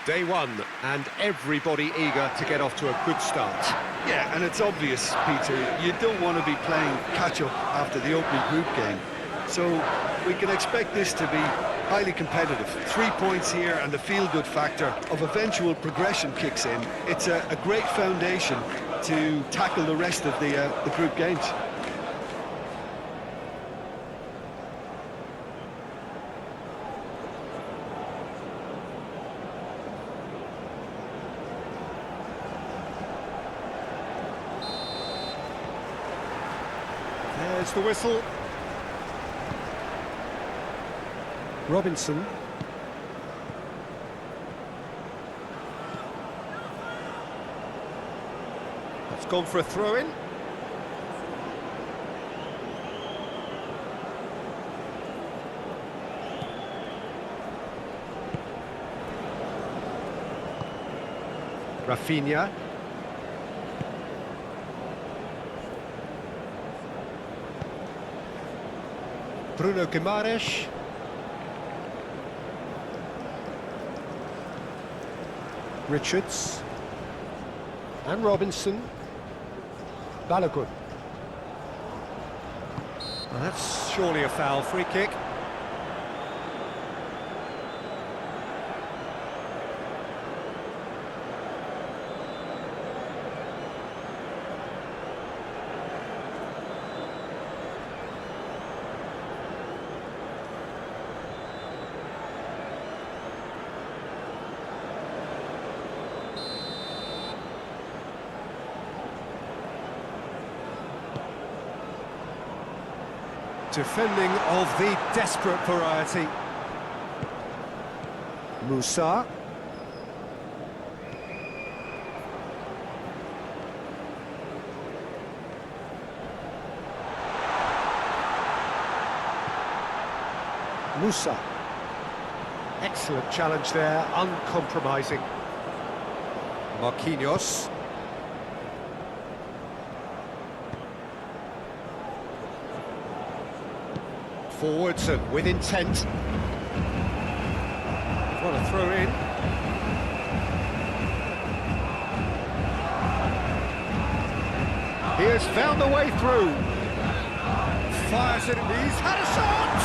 Day one, and everybody eager to get off to a good start. Yeah, and it's obvious, Peter, you don't want to be playing catch-up after the opening group game. So we can expect this to be highly competitive. 3 points here and the feel-good factor of eventual progression kicks in. It's a great foundation to tackle the rest of the group games. There's the whistle. Robinson. That's gone for a throw-in. Rafinha. Bruno Guimaraes. Richards. And Robinson. Balogun. Well, that's surely a foul. Free kick. Defending of the desperate variety. Musa. Musa. Excellent challenge there, uncompromising. Marquinhos. Forwards and with intent. What a throw in. He has found a way through. Fires it, he's had a shot!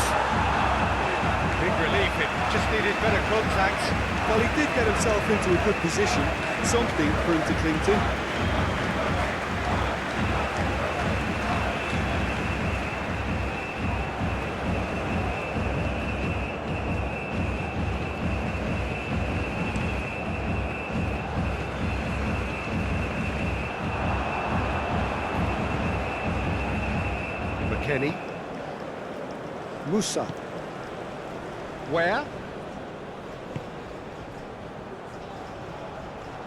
Big relief, it just needed better contact. Well, he did get himself into a good position, something for him to cling to. Kenny. Musa. Where?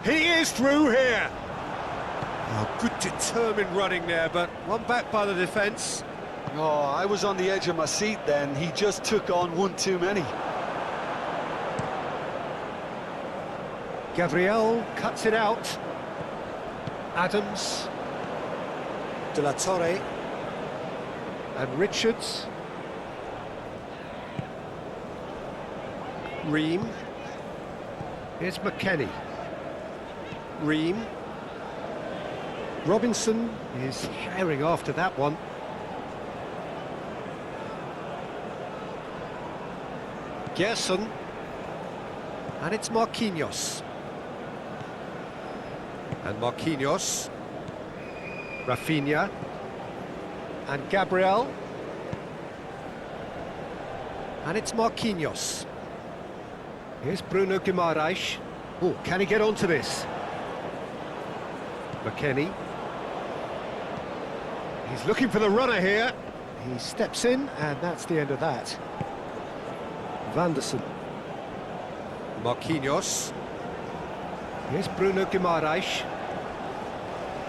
He is through here! Oh, good determined running there, but one back by the defence. Oh, I was on the edge of my seat then. He just took on one too many. Gabriel cuts it out. Adams. De la Torre. And Richards. Ream. Here's McKennie. Ream. Robinson is herring after that one. Gerson. And it's Marquinhos. And Marquinhos. Rafinha. And Gabriel. And it's Marquinhos. Here's Bruno Guimaraes. Oh, can he get onto this? McKennie. He's looking for the runner here. He steps in, and that's the end of that. Vanderson. Marquinhos. Here's Bruno Guimaraes.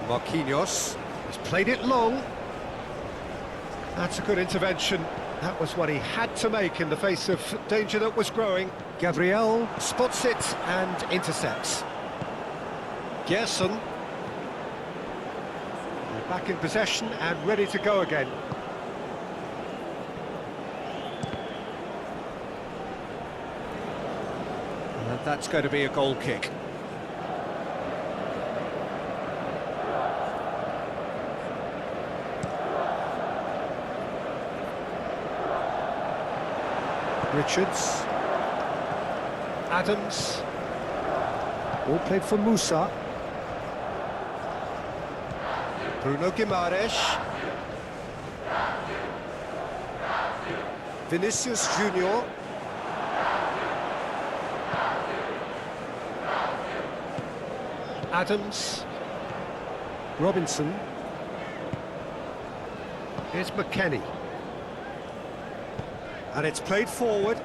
Marquinhos. He's played it long. That's a good intervention. That was what he had to make in the face of danger that was growing. Gabriel spots it and intercepts. Gerson. They're back in possession and ready to go again. And that's going to be a goal kick. Richards. Adams. All played for Musa. Bruno Guimaraes. Vinicius Junior. Adams. Robinson. Here's McKennie. And it's played forward.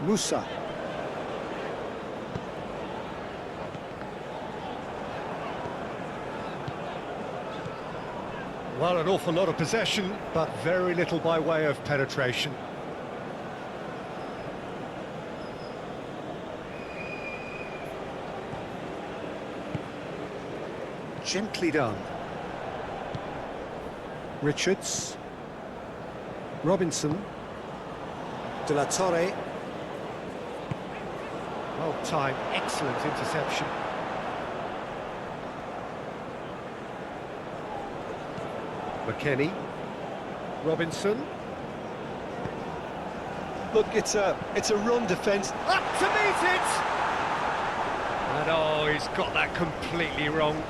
Musa. Well, an awful lot of possession, but very little by way of penetration. Gently done. Richards. Robinson. De La Torre. Well timed, excellent interception. McKennie. Robinson. Look, it's a run defence. Up to meet it! And oh, he's got that completely wrong.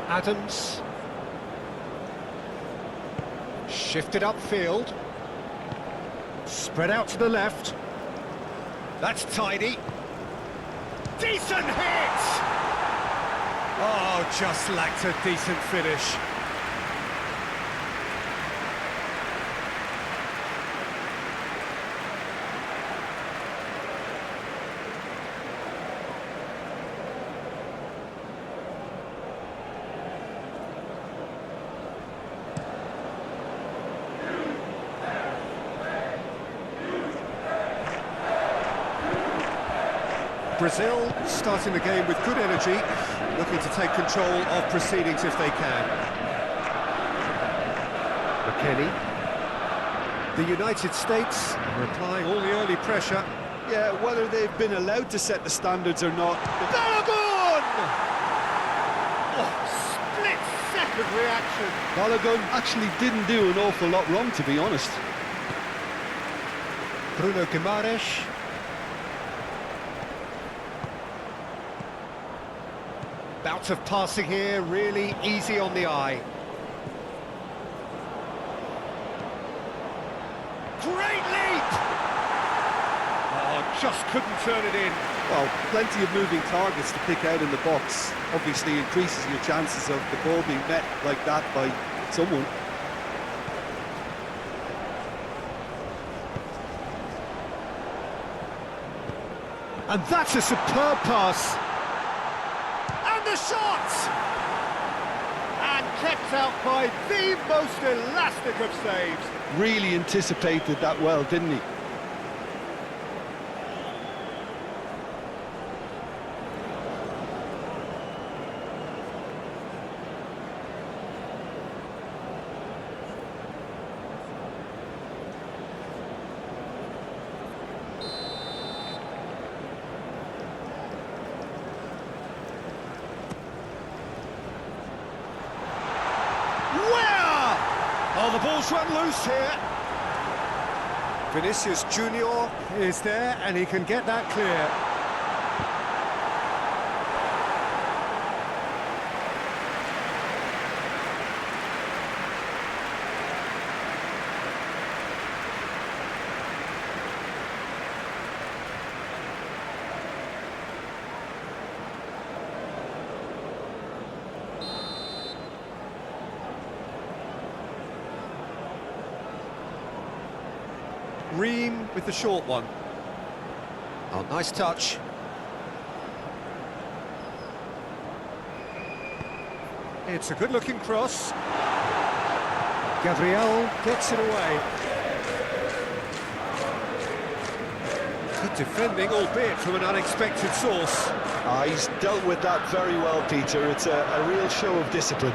Adams. Shifted upfield. Spread out to the left. That's tidy. Decent hit! Oh, just lacked a decent finish. Brazil starting the game with good energy, looking to take control of proceedings if they can. McKennie. The United States are applying all the early pressure. Yeah, whether they've been allowed to set the standards or not. Balogun! Oh, split-second reaction. Balogun actually didn't do an awful lot wrong, to be honest. Bruno Guimaraes. Bout of passing here, really easy on the eye. Great leap! Oh, just couldn't turn it in. Well, plenty of moving targets to pick out in the box. Obviously increases your chances of the ball being met like that by someone. And that's a superb pass. The shot! And kept out by the most elastic of saves. Really anticipated that well, didn't he? Oh, the ball's run loose here. Vinicius Junior is there, and he can get that clear. Ream with the short one. Oh, nice touch. It's a good-looking cross. Gabriel gets it away. Good defending, albeit from an unexpected source. He's dealt with that very well, Peter. It's a real show of discipline.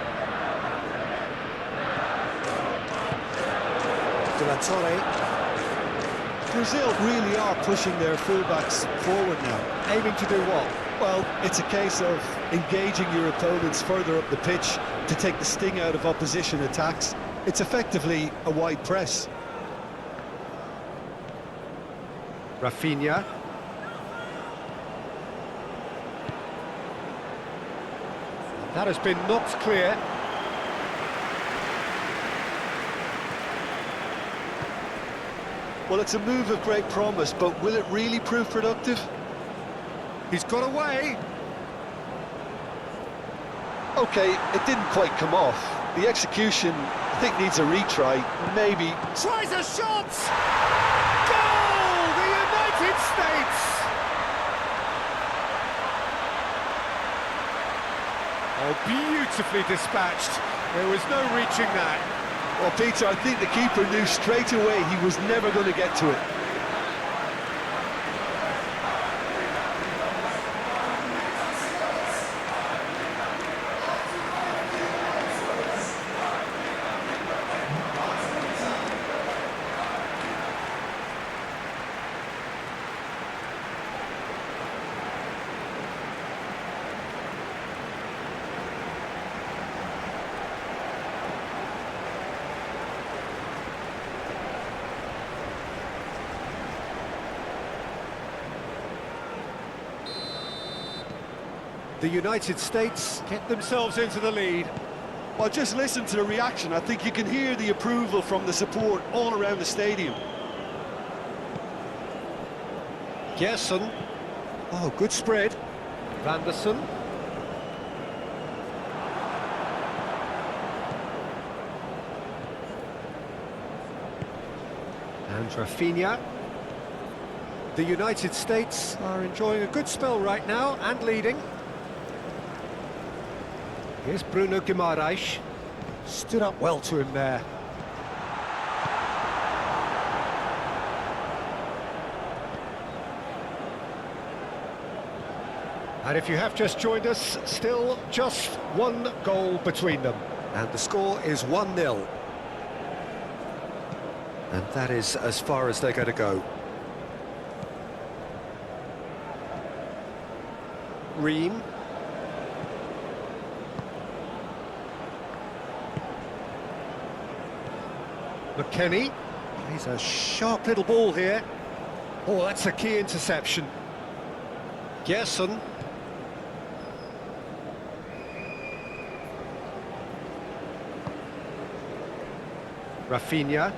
De La Torre. Brazil really are pushing their fullbacks forward now. Aiming to do what? Well, it's a case of engaging your opponents further up the pitch to take the sting out of opposition attacks. It's effectively a wide press. Rafinha. That has been knocked clear. Well, it's a move of great promise, but will it really prove productive? He's got away. Okay, it didn't quite come off. The execution, I think, needs a retry, maybe. Tries a shot! Goal! The United States! Oh, beautifully dispatched. There was no reaching that. Well, Peter, I think the keeper knew straight away he was never going to get to it. The United States get themselves into the lead. Well, just listen to the reaction. I think you can hear the approval from the support all around the stadium. Gerson. Oh, good spread. Vanderson. And Rafinha. The United States are enjoying a good spell right now and leading. Here's Bruno Guimaraes. Stood up well to him there. And if you have just joined us, still just one goal between them. And the score is 1-0. And that is as far as they're going to go. Ream. McKennie. He's a sharp little ball here. Oh, that's a key interception. Gerson. Rafinha.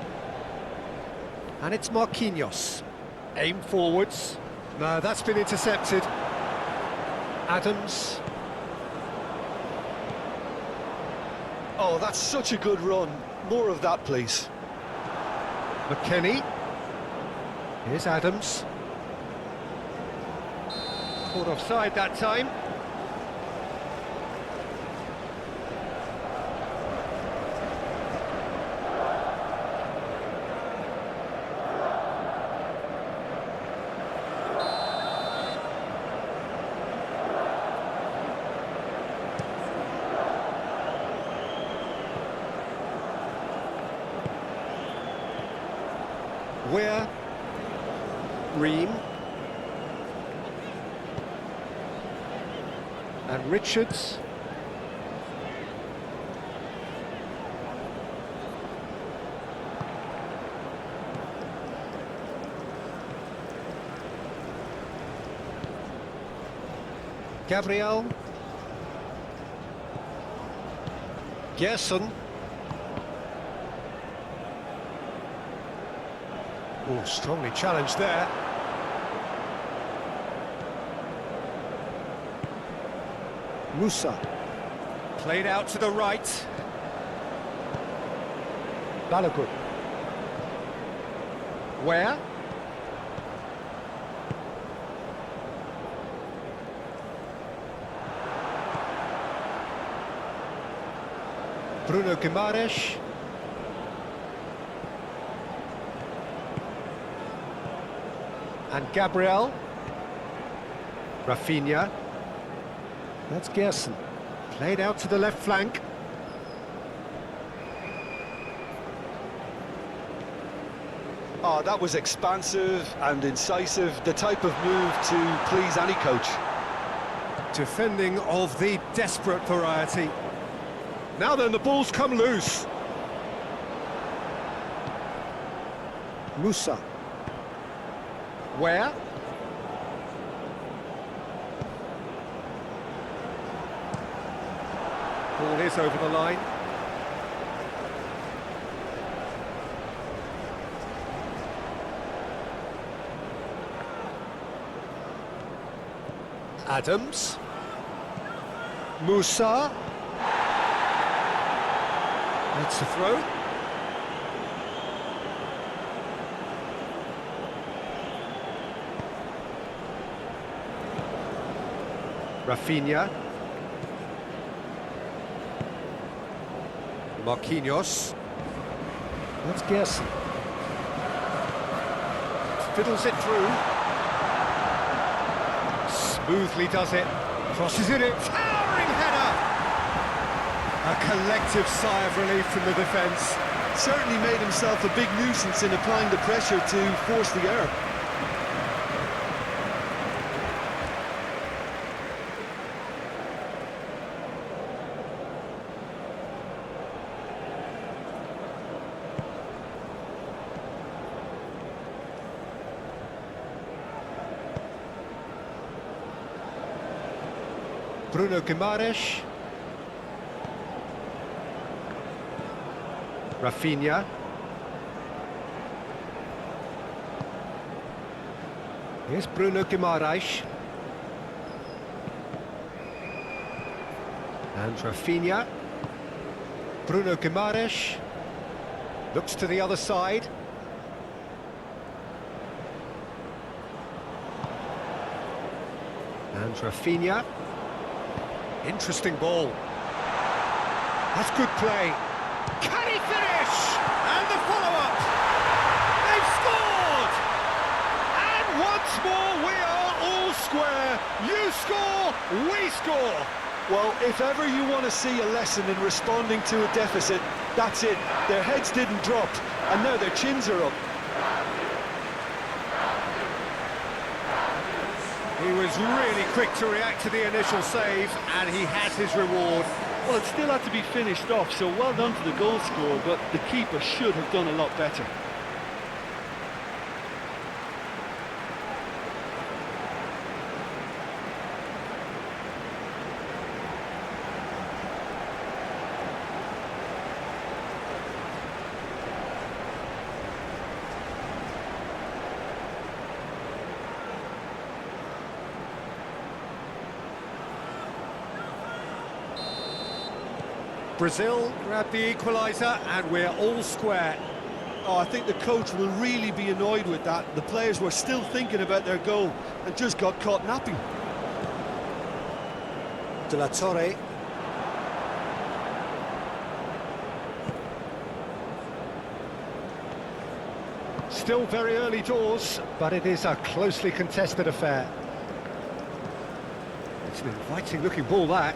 And it's Marquinhos. Aim forwards. No, that's been intercepted. Adams. Oh, that's such a good run. More of that, please. McKennie. Here's Adams. Caught offside that time. Where? Ream. And Richards. Gabriel. Gerson. Oh, strongly challenged there. Musa. Played out to the right. Balogun. Where? Bruno Guimaraes. And Gabriel. Rafinha. That's Gerson. Played out to the left flank. Oh, that was expansive and incisive, the type of move to please any coach. Defending of the desperate variety. Now then, the ball's come loose. Musa. Where? Ball is over the line. Adams. Musa. That's the throw. Rafinha. Marquinhos. That's Gerson. Fiddles it through. Smoothly does it. Crosses it in. Towering header! A collective sigh of relief from the defence. Certainly made himself a big nuisance in applying the pressure to force the error. Bruno Guimaraes. Rafinha. Here's Bruno Guimaraes. And Rafinha. Bruno Guimaraes. Looks to the other side. And Rafinha. Interesting ball. That's good play. Can he finish? And the follow-up. They've scored! And once more we are all square. You score, we score. Well, if ever you want to see a lesson in responding to a deficit, that's it. Their heads didn't drop, and now their chins are up. He was really quick to react to the initial save, and he has his reward. Well, it still had to be finished off, so well done to the goal scorer, but the keeper should have done a lot better. Brazil grabbed the equaliser, and we're all square. Oh, I think the coach will really be annoyed with that. The players were still thinking about their goal and just got caught napping. De La Torre. Still very early doors, but it is a closely contested affair. It's an inviting looking ball, that.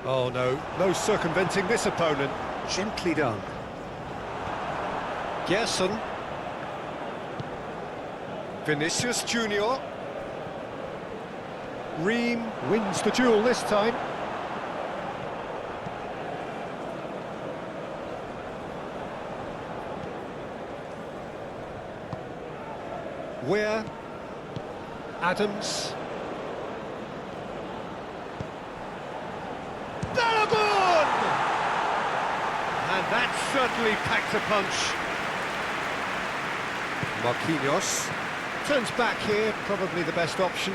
Oh no, no circumventing this opponent. Gently done. Gerson. Vinicius Junior. Ream wins the duel this time. Weir. Adams. Balogun! And that certainly packed a punch. Marquinhos turns back here, probably the best option.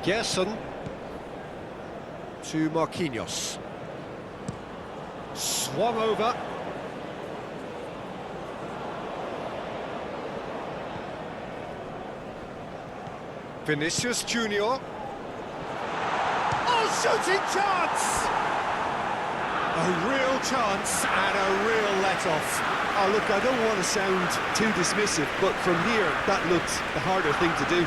Gerson to Marquinhos. Swung over. Vinicius Junior. Oh, shooting chance! A real chance and a real let-off. Oh, look, I don't want to sound too dismissive, but from here, that looked the harder thing to do.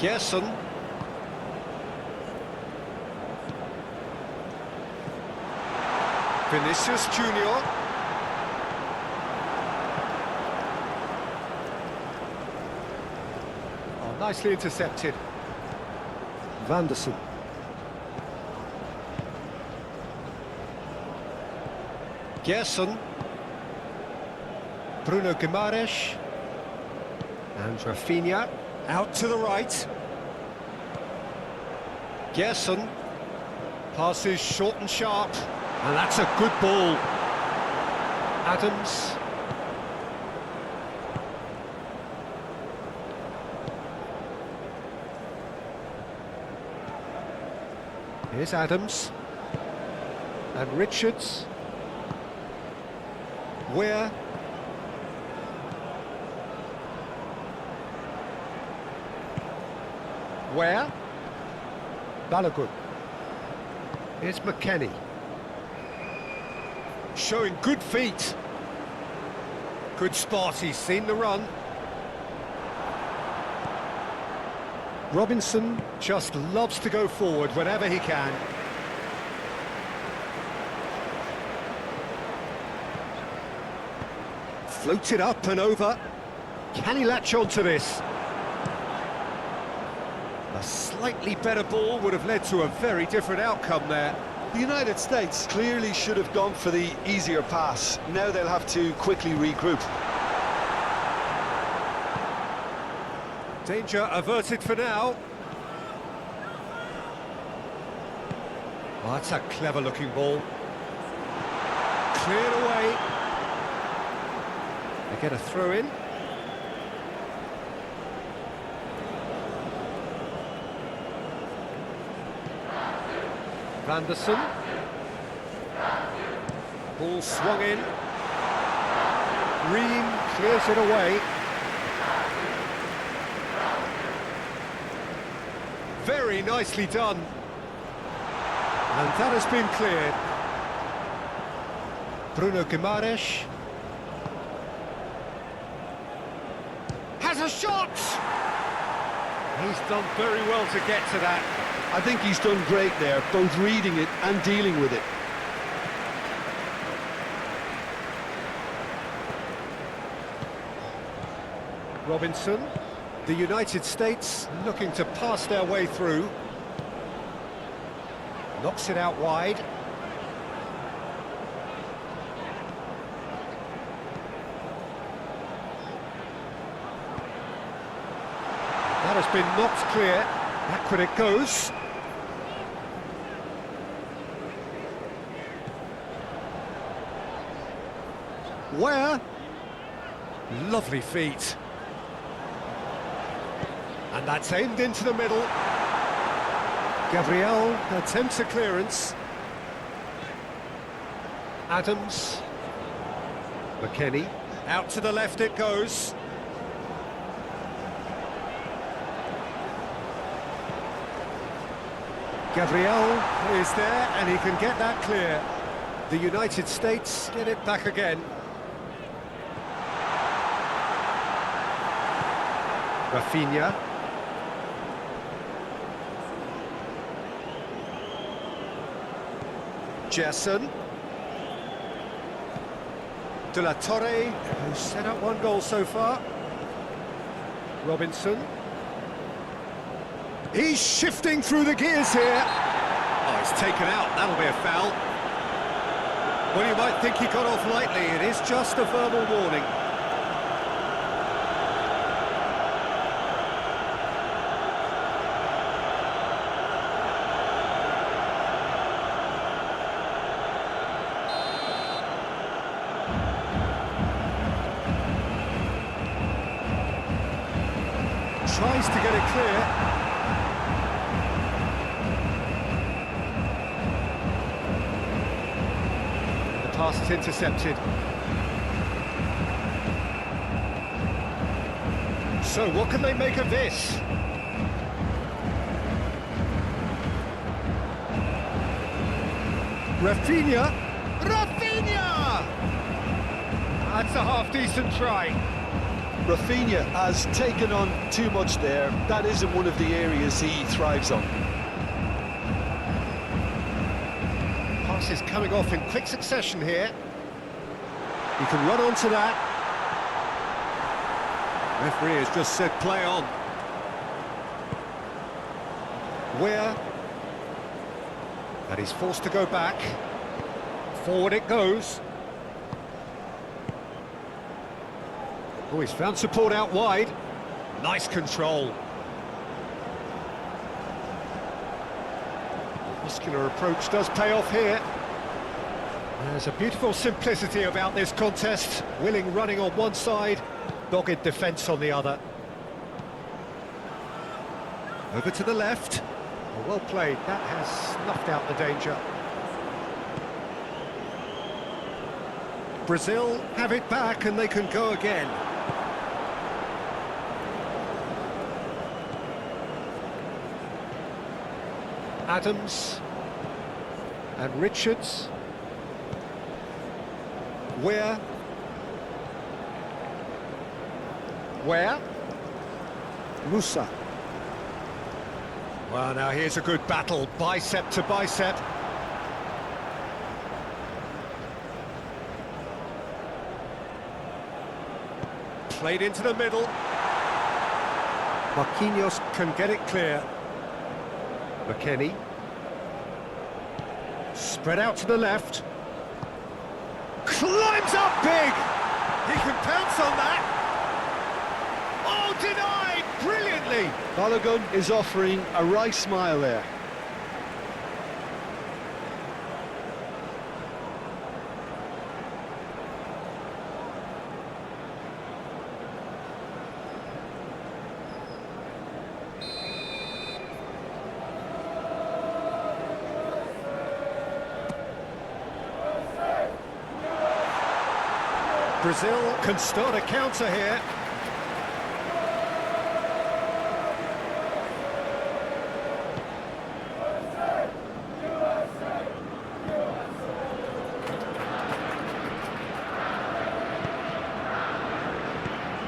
Gerson. Vinicius Junior. Oh, nicely intercepted. Vanderson. Gerson. Bruno Guimaraes. And Rafinha. Out to the right. Gerson. Passes short and sharp. And that's a good ball. Adams. Here's Adams. And Richards. Where? Where? Balogun. Here's McKennie. Showing good feet. Good spot, he's seen the run. Robinson just loves to go forward whenever he can. Floated up and over. Can he latch on to this? A slightly better ball would have led to a very different outcome there. The United States clearly should have gone for the easier pass. Now they'll have to quickly regroup. Danger averted for now. Oh, that's a clever-looking ball. Cleared away. They get a throw-in. Vanderson. Ball swung in. Ream clears it away. Very nicely done. And that has been cleared. Bruno Guimaraes. Has a shot! He's done very well to get to that. I think he's done great there, both reading it and dealing with it. Robinson. The United States looking to pass their way through. Knocks it out wide. That has been knocked clear. Backward it goes. Where? Lovely feet. And that's aimed into the middle. Gabriel attempts a clearance. Adams. McKennie. Out to the left it goes. Gabriel is there and he can get that clear. The United States get it back again. Rafinha. Gerson. De La Torre, who's set up one goal so far. Robinson. He's shifting through the gears here. Oh, he's taken out. That'll be a foul. Well, you might think he got off lightly. It is just a verbal warning. Tries to get it clear. The pass is intercepted. So what can they make of this? Rafinha! Rafinha! That's a half-decent try. Rafinha has taken on too much there. That isn't one of the areas he thrives on. Pass is coming off in quick succession here. He can run onto that. Referee has just said play on. Where? And he's forced to go back. Forward it goes. Oh, he's found support out wide. Nice control. Muscular approach does pay off here. There's a beautiful simplicity about this contest. Willing running on one side, dogged defence on the other. Over to the left. Oh, well played. That has snuffed out the danger. Brazil have it back and they can go again. Adams and Richards. Where? Musa. Well, now here's a good battle, bicep to bicep. Played into the middle. Marquinhos can get it clear. McKennie. Spread out to the left. Climbs up big! He can pounce on that! Oh, denied! Brilliantly! Balogun is offering a right smile there. Brazil can start a counter here.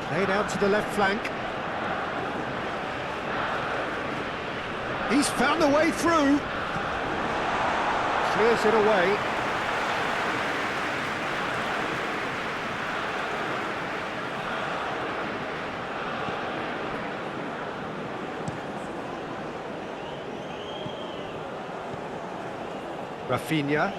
Played out to the left flank. He's found a way through. Clears it away. Rafinha.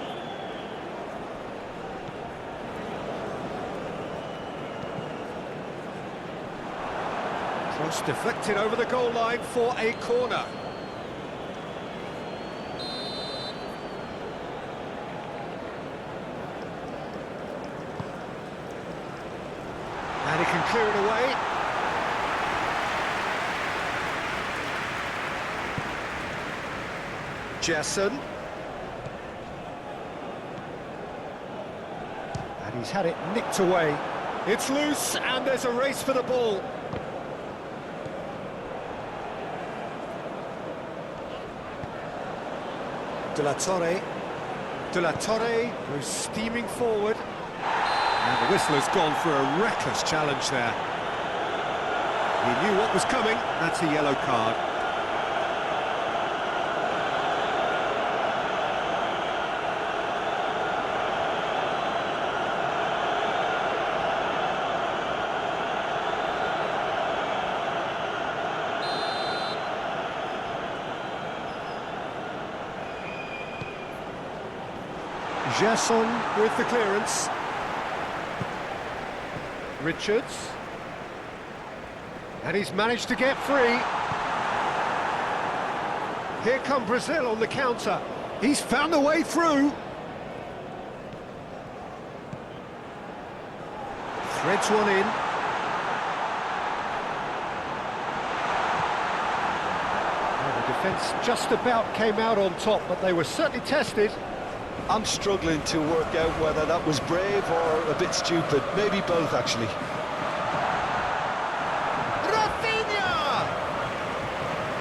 Cross deflected over the goal line for a corner. And he can clear it away. Jason. And he's had it nicked away. It's loose, and there's a race for the ball. De La Torre. De La Torre goes steaming forward. And the whistler's gone for a reckless challenge there. He knew what was coming. That's a yellow card. Jason with the clearance. Richards. And he's managed to get free. Here come Brazil on the counter. He's found a way through. Threads one in. defence just about came out on top, but they were certainly tested. I'm struggling to work out whether that was brave or a bit stupid. Maybe both, actually. Rafinha!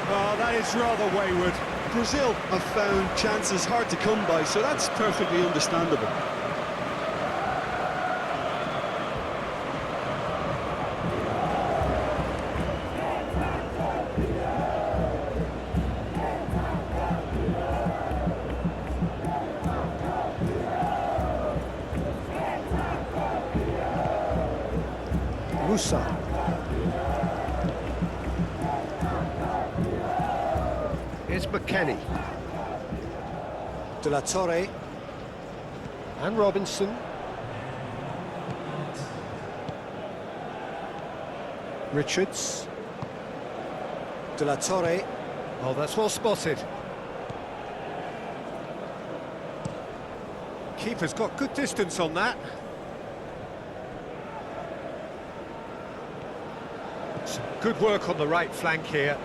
Oh, that is rather wayward. Brazil have found chances hard to come by, so that's perfectly understandable. Musa. Here's McKennie. De La Torre. And Robinson. Richards. De La Torre. Oh, that's well spotted. Keeper's got good distance on that. Some good work on the right flank here.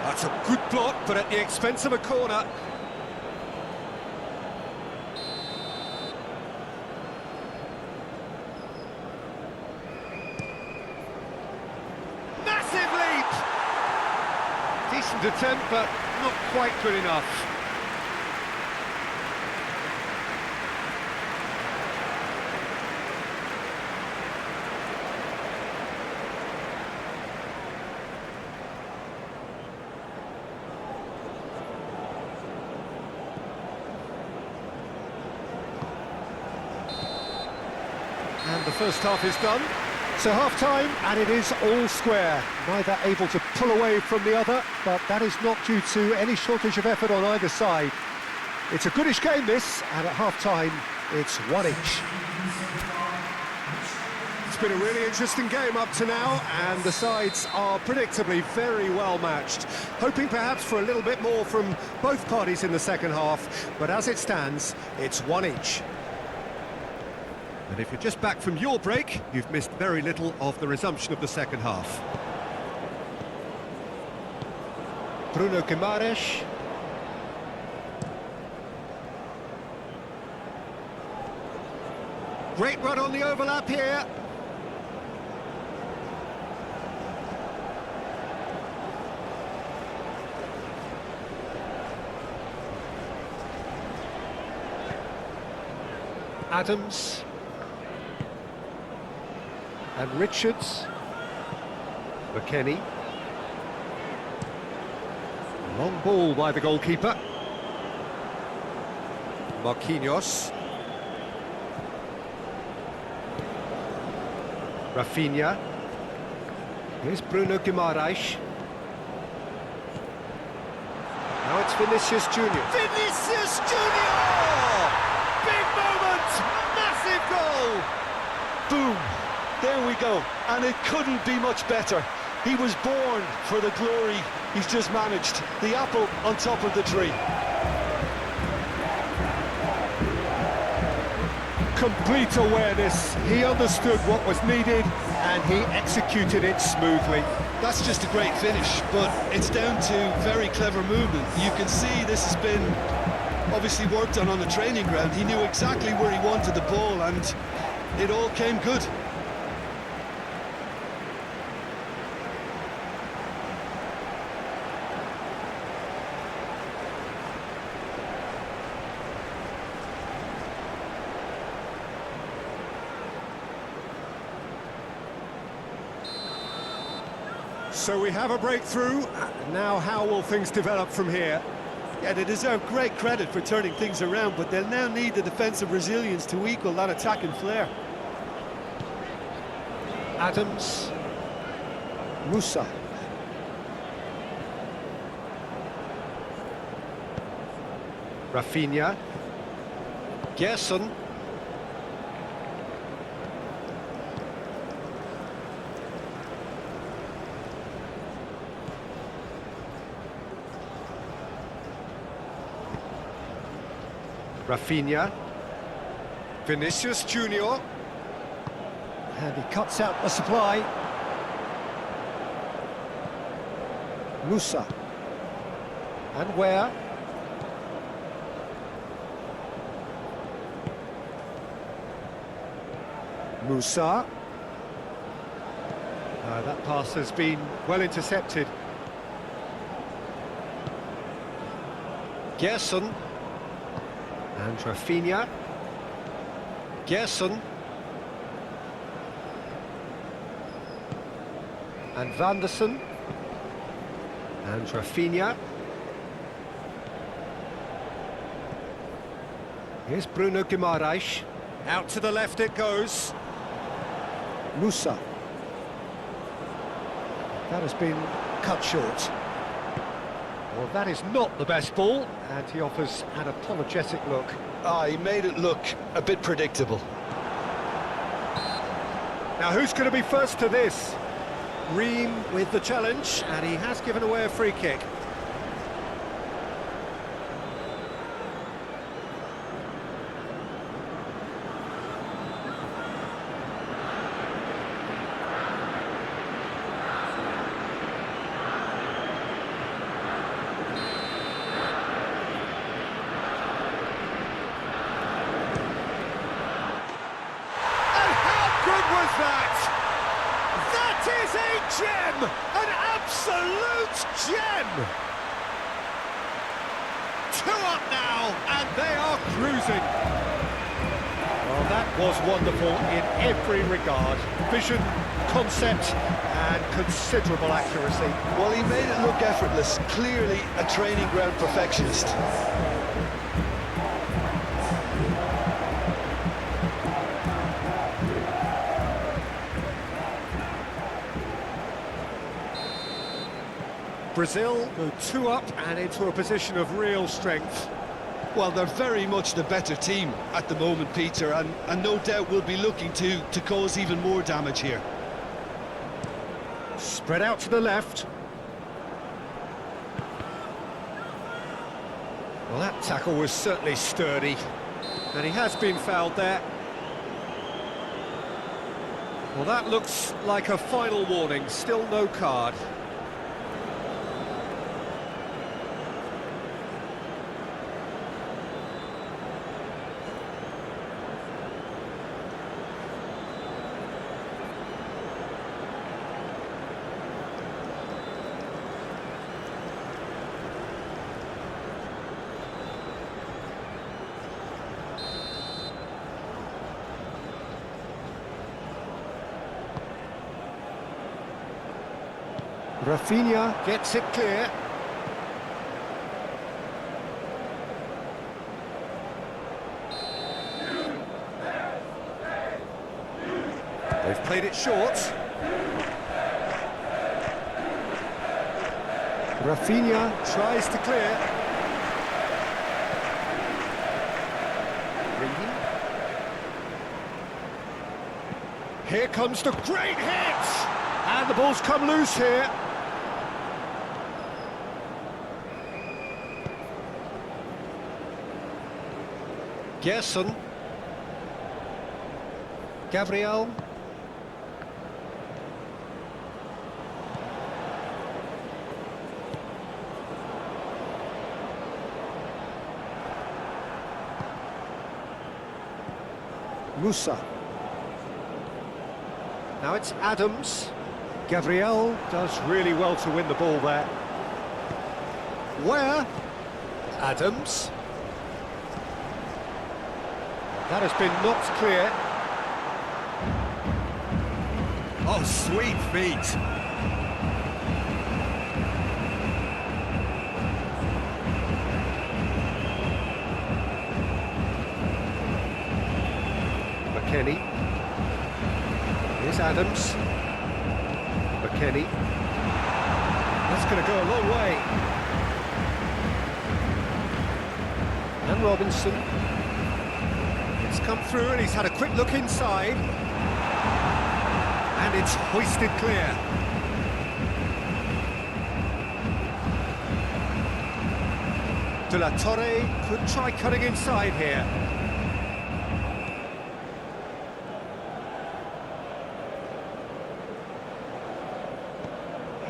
That's a good block, but at the expense of a corner. Massive leap! Decent attempt, but not quite good enough. And the first half is done. So half-time, and it is all square. Neither able to pull away from the other, but that is not due to any shortage of effort on either side. It's a goodish game, this, and at half-time, it's one each. It's been a really interesting game up to now, and the sides are predictably very well matched. Hoping perhaps for a little bit more from both parties in the second half, but as it stands, it's one each. And if you're just back from your break, you've missed very little of the resumption of the second half. Bruno Guimaraes. Great run on the overlap here. Adams. And Richards. McKennie. Long ball by the goalkeeper. Marquinhos. Rafinha. Here's Bruno Guimaraes. Now it's Vinicius Junior. Vinicius Junior! Big moment! Massive goal! Boom! There we go, and it couldn't be much better. He was born for the glory he's just managed. The apple on top of the tree. Complete awareness. He understood what was needed, and he executed it smoothly. That's just a great finish, but it's down to very clever movement. You can see this has been obviously worked on the training ground. He knew exactly where he wanted the ball, and it all came good. So we have a breakthrough. Now how will things develop from here? Yeah, they deserve great credit for turning things around, but they'll now need the defensive resilience to equal that attacking flair. Adams. Musa. Rafinha. Gerson. Rafinha. Vinicius Junior. And he cuts out the supply. Musa. And where? Musa. That pass has been well intercepted. Gerson. And Rafinha. Gerson. And Vanderson. And Rafinha. Here's Bruno Guimaraes. Out to the left it goes. Musa. That has been cut short. Well, that is not the best ball, and he offers an apologetic look. He made it look a bit predictable. Now, who's going to be first to this? Ream with the challenge, and he has given away a free kick. That is a gem! An absolute gem! 2 up now, and they are cruising. Well, that was wonderful in every regard. Vision, concept, and considerable accuracy. Well, he made it look effortless. Clearly a training ground perfectionist. Brazil go 2 up and into a position of real strength. Well, they're very much the better team at the moment, Peter, and no doubt will be looking to cause even more damage here. Spread out to the left. Well, that tackle was certainly sturdy, and he has been fouled there. Well, that looks like a final warning, still no card. Rafinha gets it clear. They've played it short. Rafinha tries to clear. Reading. Here comes the great hit! And the ball's come loose here. Gerson. Gabriel. Musa. Now it's Adams. Gabriel does really well to win the ball there. Where? Adams. That has been knocked clear. Oh, sweet feet. McKennie. Here's Adams. McKennie. That's going to go a long way. And Robinson. It's come through and he's had a quick look inside. And it's hoisted clear. De La Torre could try cutting inside here.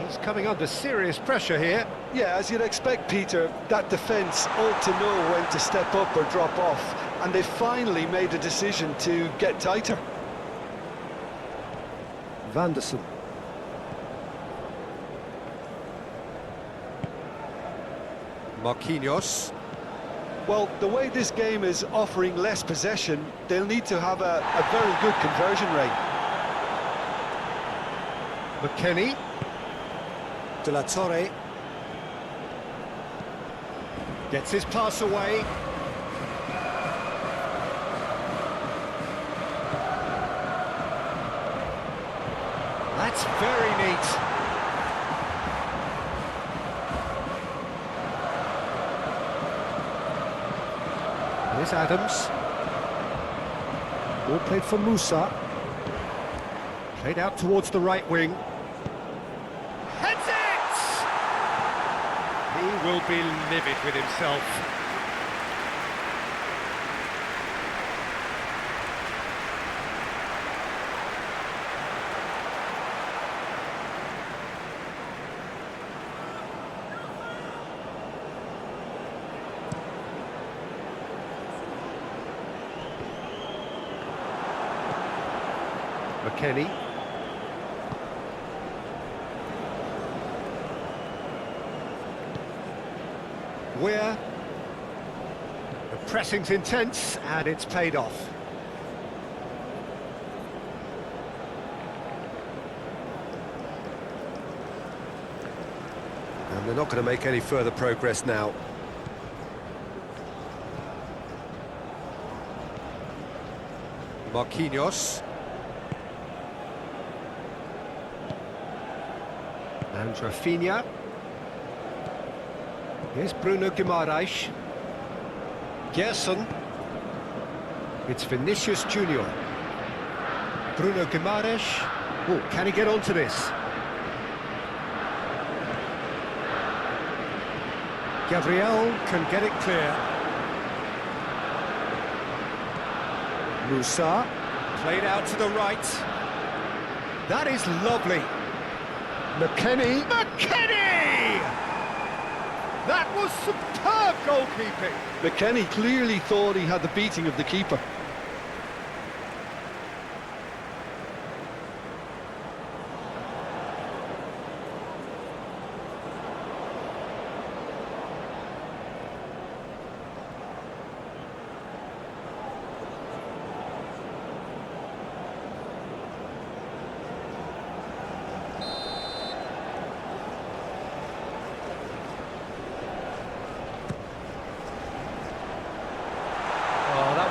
He's coming under serious pressure here. Yeah, as you'd expect, Peter, that defence ought to know when to step up or drop off, and they finally made a decision to get tighter. Vanderson. Marquinhos. Well, the way this game is offering less possession, they'll need to have a very good conversion rate. McKennie. De La Torre. Gets his pass away. That's very neat. Here's Adams. Ball played for Musa. Played out towards the right wing. Heads it! He will be livid with himself. McKennie. Weir. The pressing's intense and it's paid off. And they're not going to make any further progress now. Marquinhos. And Rafinha. Here's Bruno Guimaraes. Gerson. It's Vinicius Junior. Bruno Guimaraes. Oh, can he get onto this? Gabriel can get it clear. Musa. Played out to the right. That is lovely. McKennie. McKennie! That was superb goalkeeping. McKennie clearly thought he had the beating of the keeper.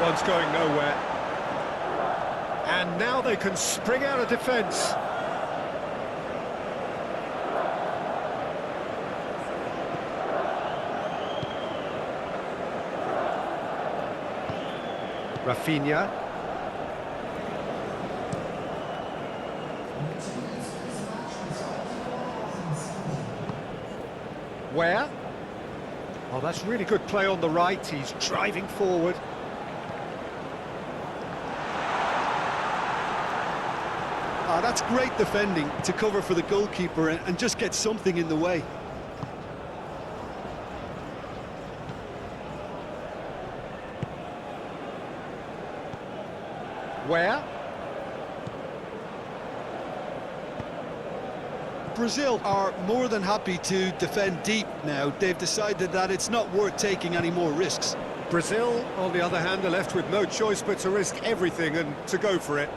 One's going nowhere. And now they can spring out of defence. Rafinha. Where? Oh, that's really good play on the right. He's driving forward. That's great defending to cover for the goalkeeper and just get something in the way. Where? Brazil are more than happy to defend deep now. They've decided that it's not worth taking any more risks. Brazil, on the other hand, are left with no choice but to risk everything and to go for it.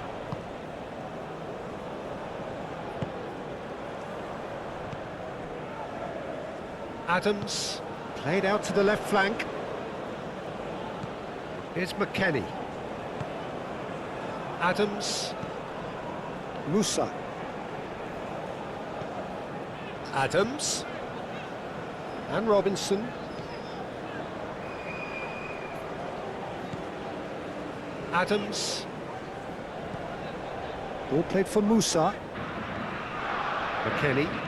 Adams, played out to the left flank. Here's McKennie. Adams. Musa. Adams. And Robinson. Adams. Ball played for Musa. McKennie.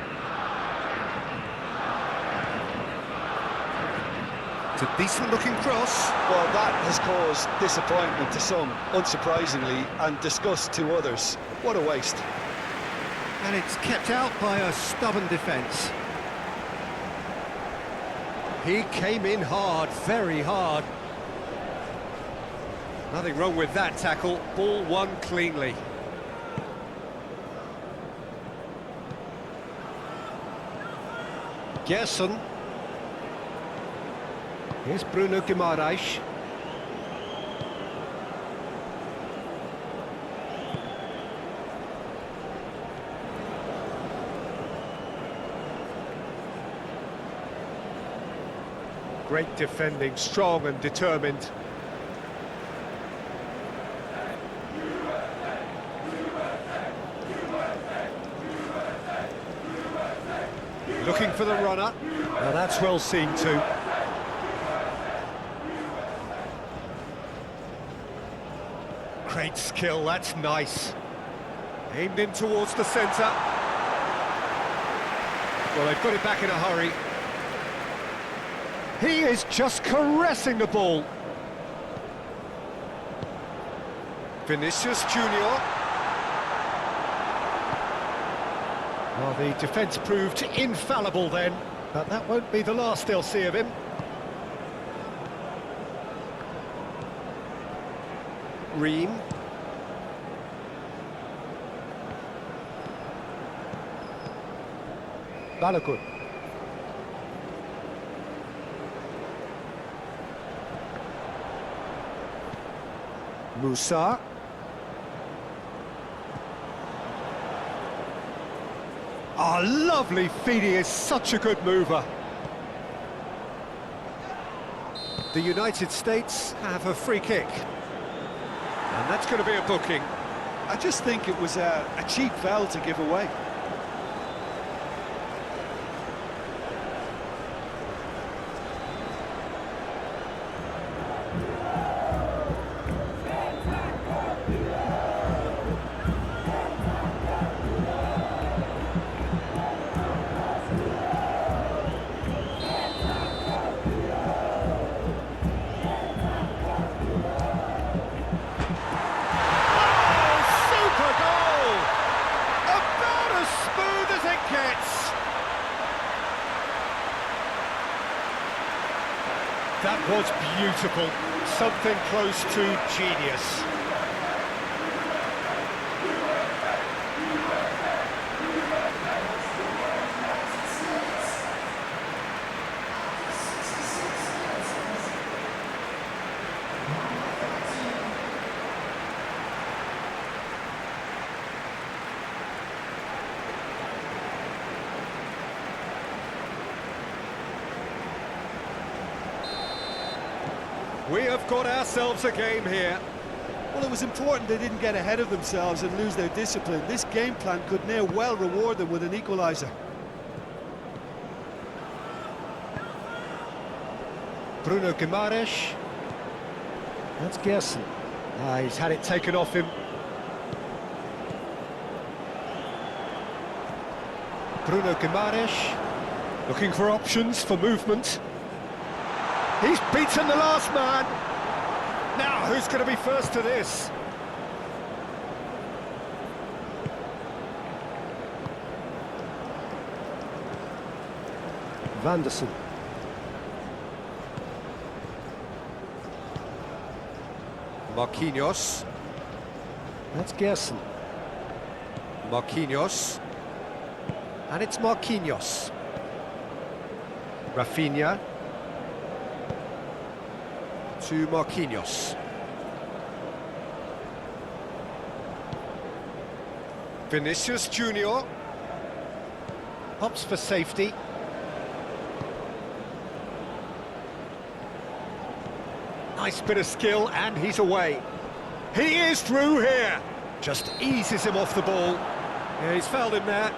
It's a decent-looking cross. Well, that has caused disappointment to some, unsurprisingly, and disgust to others. What a waste. And it's kept out by a stubborn defence. He came in hard, very hard. Nothing wrong with that tackle, ball won cleanly. Gerson. Here's Bruno Guimaraes. Great defending, strong and determined. Looking for the runner. Now that's well seen too. Great skill, that's nice. Aimed in towards the centre. Well, they've got it back in a hurry. He is just caressing the ball. Vinicius Junior. Well, the defence proved infallible then, but that won't be the last they'll see of him. Ream. Balogun. Musa. Oh, lovely feed, he is such a good mover. The United States have a free kick. And that's going to be a booking. I just think it was a cheap foul to give away. That was beautiful, something close to genius. We have got ourselves a game here. Well, it was important they didn't get ahead of themselves and lose their discipline. This game plan could now well reward them with an equaliser. Bruno Guimaraes. That's Gerson. He's had it taken off him. Bruno Guimaraes. Looking for options for movement. He's beaten the last man. Now, who's going to be first to this? Vanderson. Marquinhos. That's Gerson. Marquinhos. And it's Marquinhos. Rafinha. To Marquinhos. Vinicius Junior. Hops for safety. Nice bit of skill, and he's away. He is through here. Just eases him off the ball. Yeah, he's fouled him there.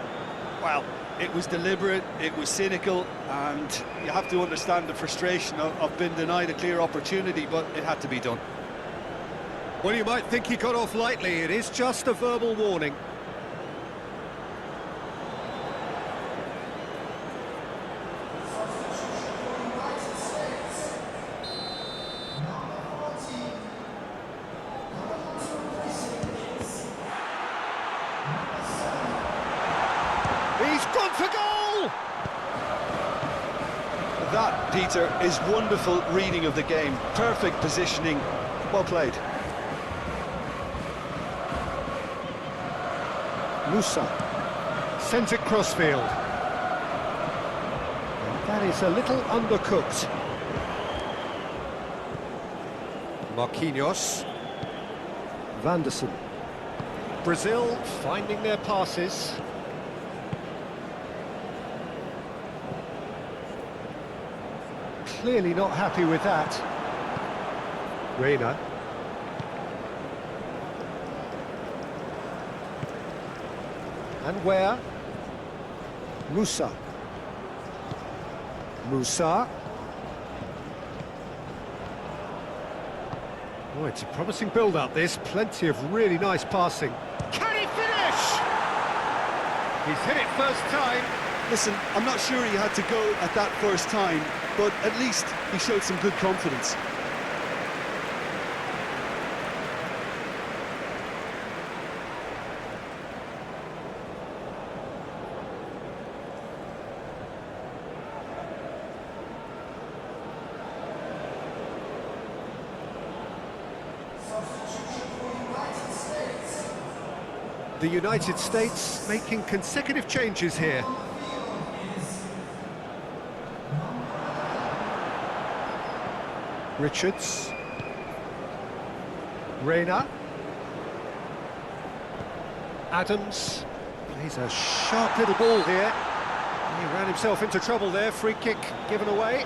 Well, it was deliberate, it was cynical, and you have to understand the frustration of being denied a clear opportunity, but it had to be done. Well, you might think he got off lightly. It is just a verbal warning. Peter, is wonderful reading of the game. Perfect positioning. Well played. Musa sends it crossfield. And that is a little undercooked. Marquinhos. Vanderson. Brazil finding their passes. Clearly not happy with that. Reina. And where? Musa. Musa. Oh, it's a promising build-up, this. Plenty of really nice passing. Can he finish? He's hit it first time. Listen, I'm not sure he had to go at that first time, but at least he showed some good confidence. The United States making consecutive changes here. Richards. Reina. Adams. He's a sharp little ball here. He ran himself into trouble there. Free kick given away.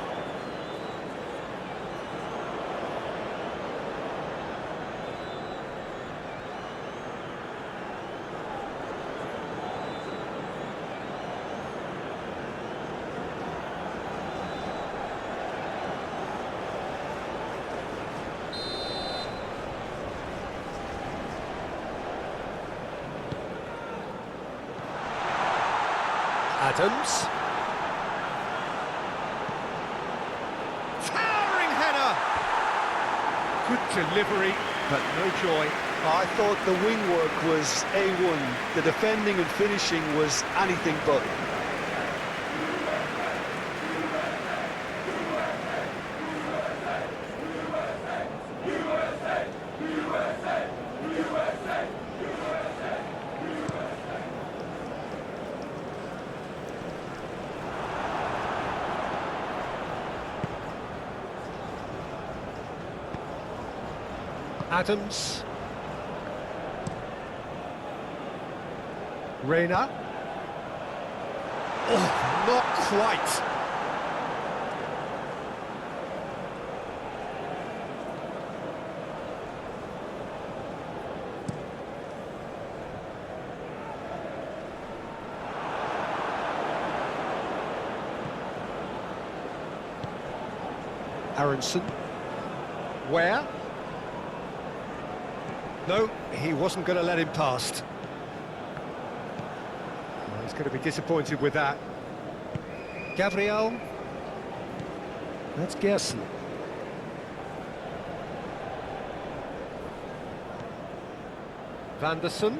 Adams. Towering header! Good delivery, but no joy. I thought the wing work was A1. The defending and finishing was anything but. Adams. Reina. Oh, not quite. Aronson. Where? No, he wasn't going to let him past. Well, he's going to be disappointed with that. Gabriel. That's Gerson. Vanderson.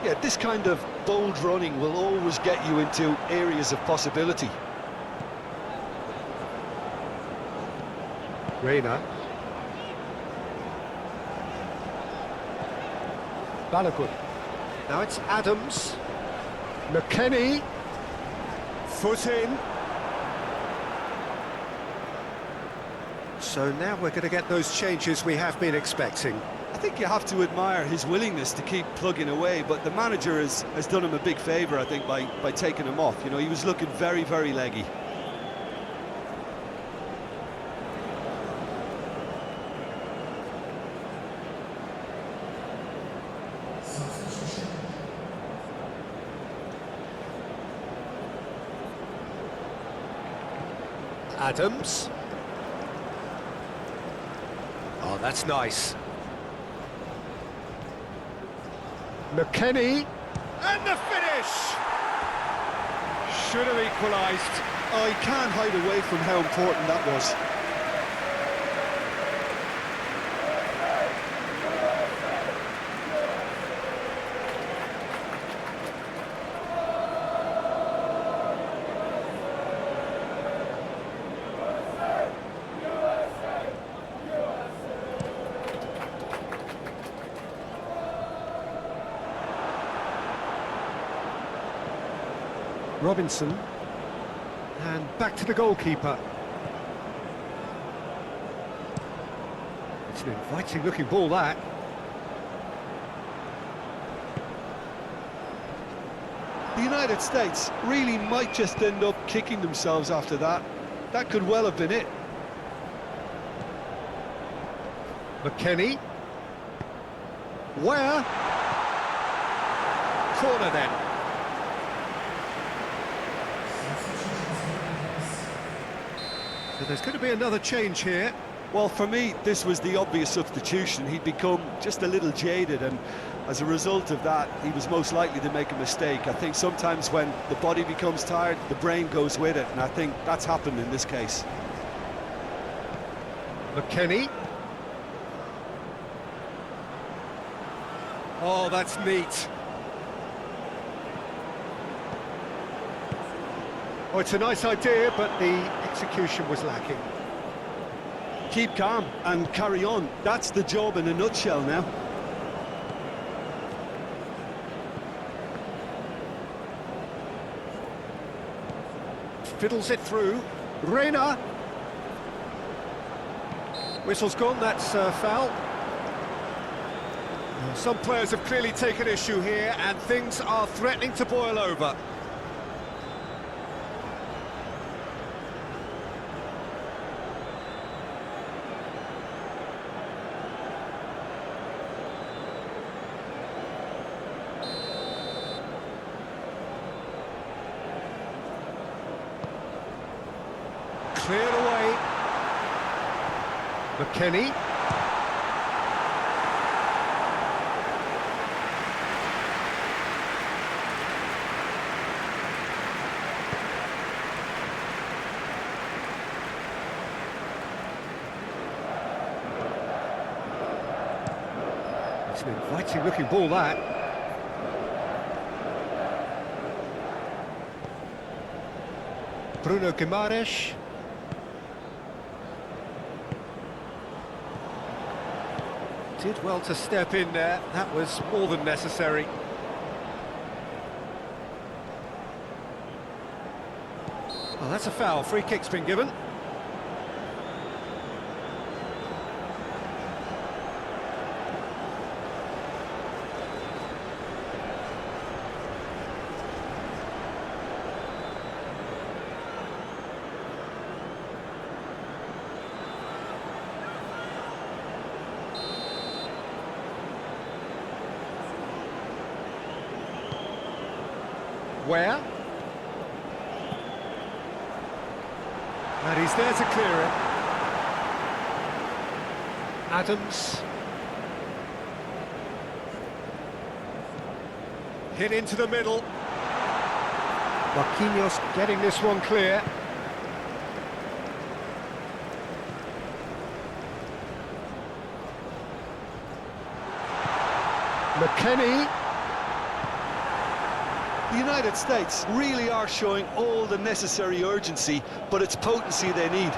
Yeah, this kind of bold running will always get you into areas of possibility. Reina. Balogun. Now it's Adams. McKennie. Foot in. So now we're going to get those changes we have been expecting. I think you have to admire his willingness to keep plugging away, but the manager has done him a big favour, I think, by taking him off. You know, he was looking very, very leggy. Adams. Oh, that's nice. McKennie. And the finish! Should have equalised. I can't hide away from how important that was. Robinson. And back to the goalkeeper. It's an inviting looking ball, that. The United States really might just end up kicking themselves after that. That could well have been it. McKennie. Where? Corner then. So there's going to be another change here. Well, for me, this was the obvious substitution. He'd become just a little jaded, and as a result of that, he was most likely to make a mistake. I think sometimes when the body becomes tired, the brain goes with it, and I think that's happened in this case. McKennie. Oh, that's neat. Oh, it's a nice idea, but the execution was lacking. Keep calm and carry on. That's the job in a nutshell now. Fiddles it through. Reina. Whistle's gone, that's foul. Some players have clearly taken issue here, and things are threatening to boil over. Cleared away. McKennie. It's an inviting looking ball, that. Bruno Guimaraes. Did well to step in there, that was more than necessary. Well, that's a foul, free kick's been given. Where? And he's there to clear it. Adams. Hit into the middle. Marquinhos getting this one clear. McKennie. The United States really are showing all the necessary urgency, but it's potency they need.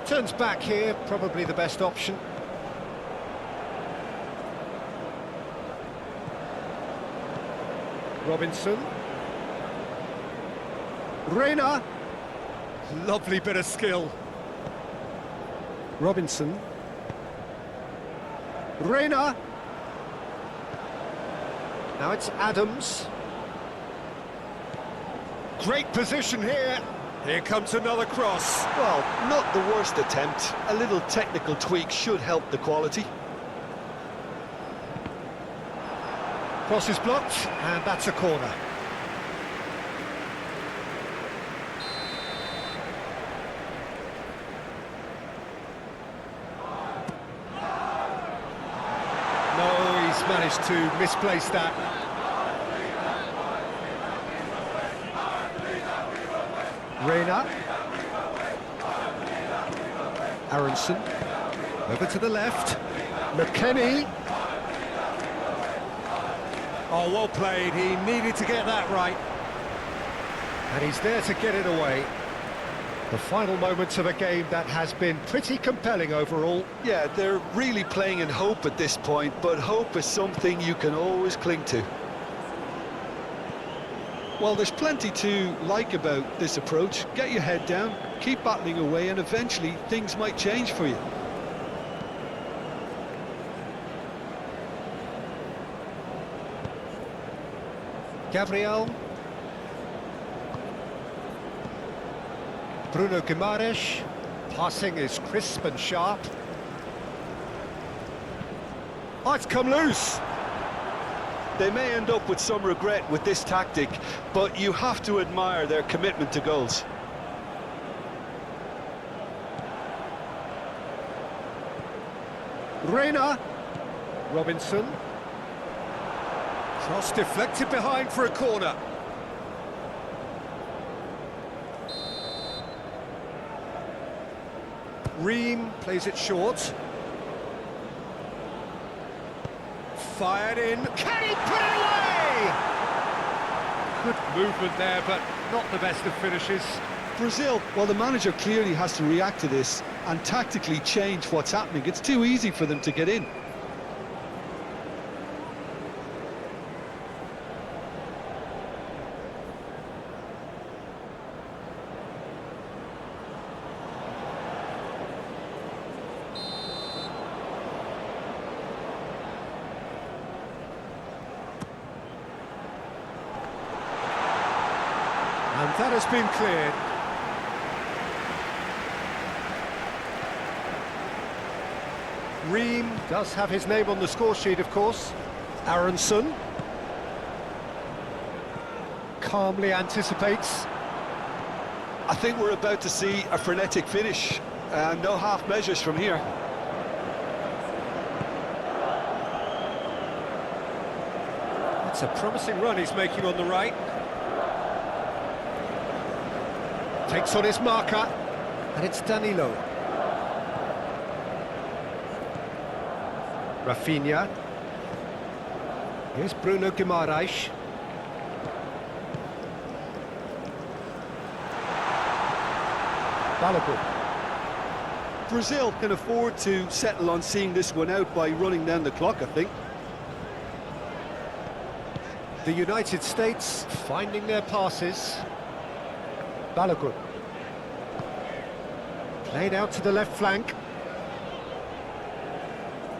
Turns back here, probably the best option. Robinson. Reina. Lovely bit of skill. Robinson. Reina. Now it's Adams. Great position here. Here comes another cross. Well, not the worst attempt. A little technical tweak should help the quality. Cross is blocked, and that's a corner. No, he's managed to misplace that. Reina. Aronson. Over to the left. McKennie. Oh, well played. He needed to get that right. And he's there to get it away. The final moments of a game that has been pretty compelling overall. Yeah, they're really playing in hope at this point, but hope is something you can always cling to. Well, there's plenty to like about this approach. Get your head down, keep battling away, and eventually things might change for you. Gabriel. Bruno Guimaraes. Passing is crisp and sharp. Oh, it's come loose. They may end up with some regret with this tactic, but you have to admire their commitment to goals. Reina. Robinson. Cross deflected behind for a corner. Ream plays it short. Fired in. Can he put it away? Good movement there, but not the best of finishes. Brazil, well, the manager clearly has to react to this and tactically change what's happening. It's too easy for them to get in. And that has been cleared. Ream does have his name on the score sheet, of course. Aronson calmly anticipates. I think we're about to see a frenetic finish, and no half measures from here. It's a promising run he's making on the right. Takes on his marker, and it's Danilo. Rafinha. Here's Bruno Guimaraes. Balogun. Brazil can afford to settle on seeing this one out by running down the clock, I think. The United States finding their passes. Balogun. Played out to the left flank.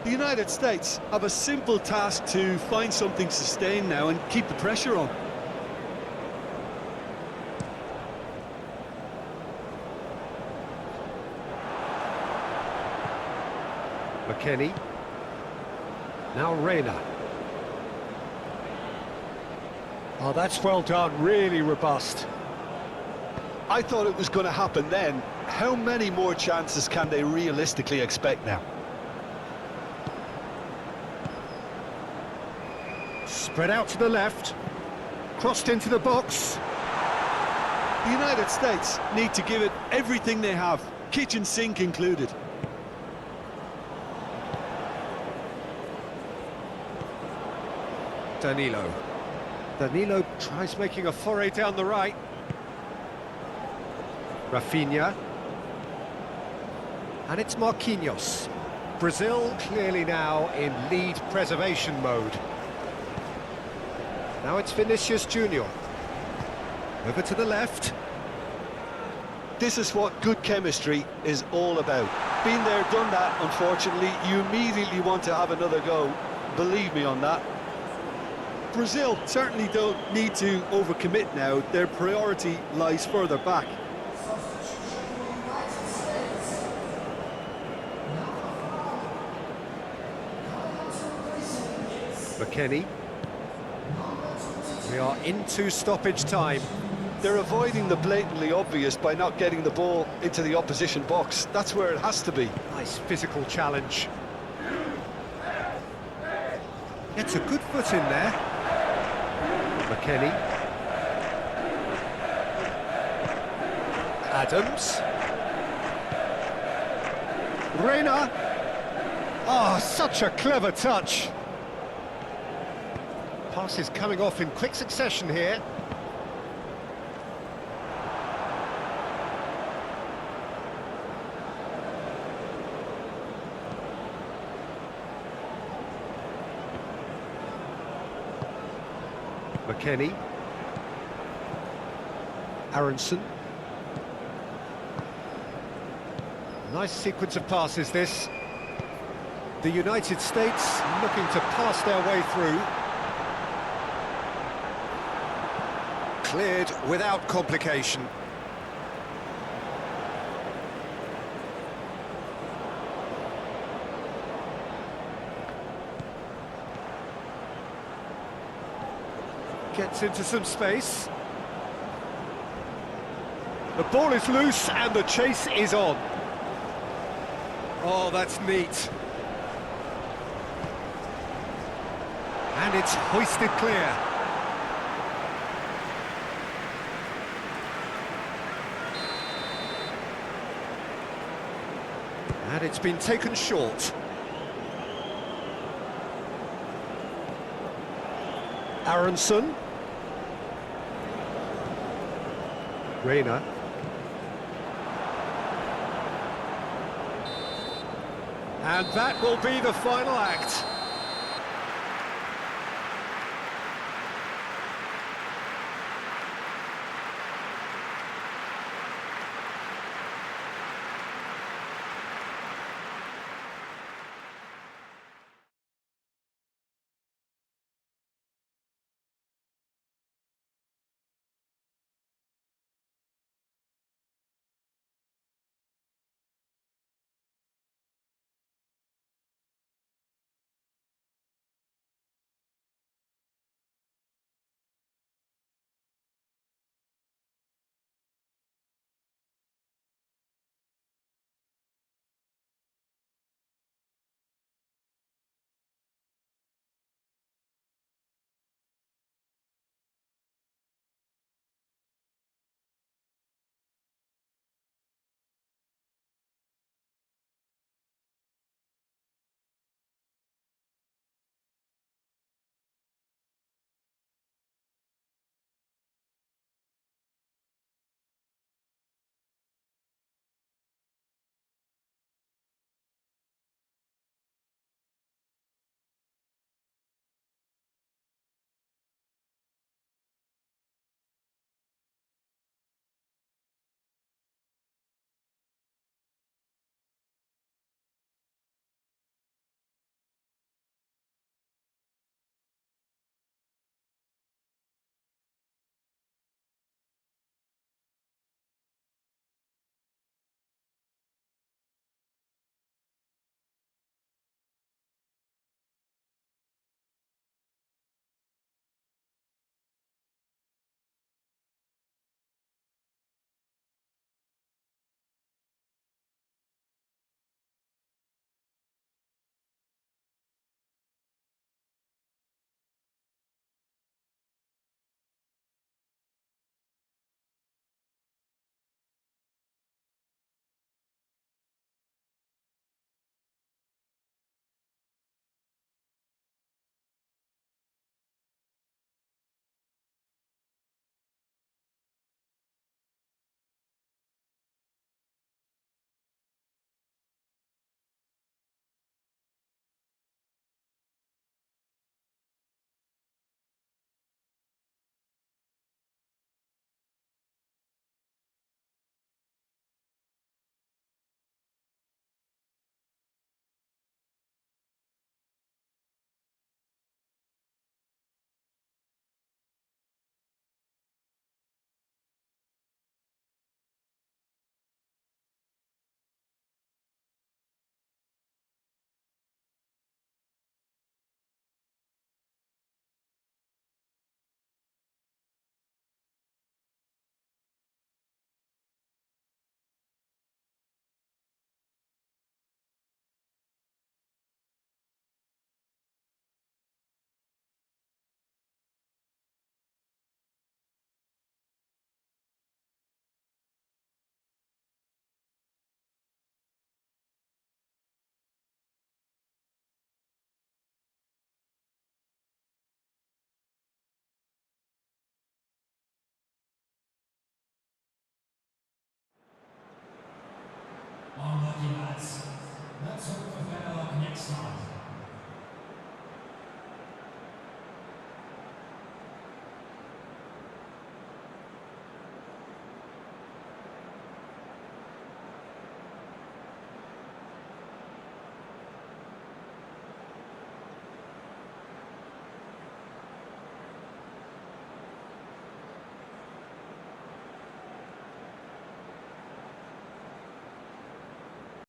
The United States have a simple task to find something sustained now and keep the pressure on. McKennie. Now Reina. Oh, that's well done, really robust. I thought it was going to happen then. How many more chances can they realistically expect now? Spread out to the left. Crossed into the box. The United States need to give it everything they have, kitchen sink included. Danilo. Danilo tries making a foray down the right. Rafinha. And it's Marquinhos. Brazil clearly now in lead preservation mode. Now it's Vinicius Junior. Over to the left. This is what good chemistry is all about. Been there, done that, unfortunately. You immediately want to have another go. Believe me on that. Brazil certainly don't need to overcommit now. Their priority lies further back. McKennie. We are into stoppage time. They're avoiding the blatantly obvious by not getting the ball into the opposition box. That's where it has to be. Nice physical challenge. Gets a good foot in there. McKennie. Adams. Reina. Oh, such a clever touch. Passes coming off in quick succession here. McKennie. Aronson. Nice sequence of passes, this. The United States looking to pass their way through. Cleared without complication. Gets into some space. The ball is loose and the chase is on. Oh, that's neat. And it's hoisted clear. And it's been taken short. Aronson. Reina. And that will be the final act.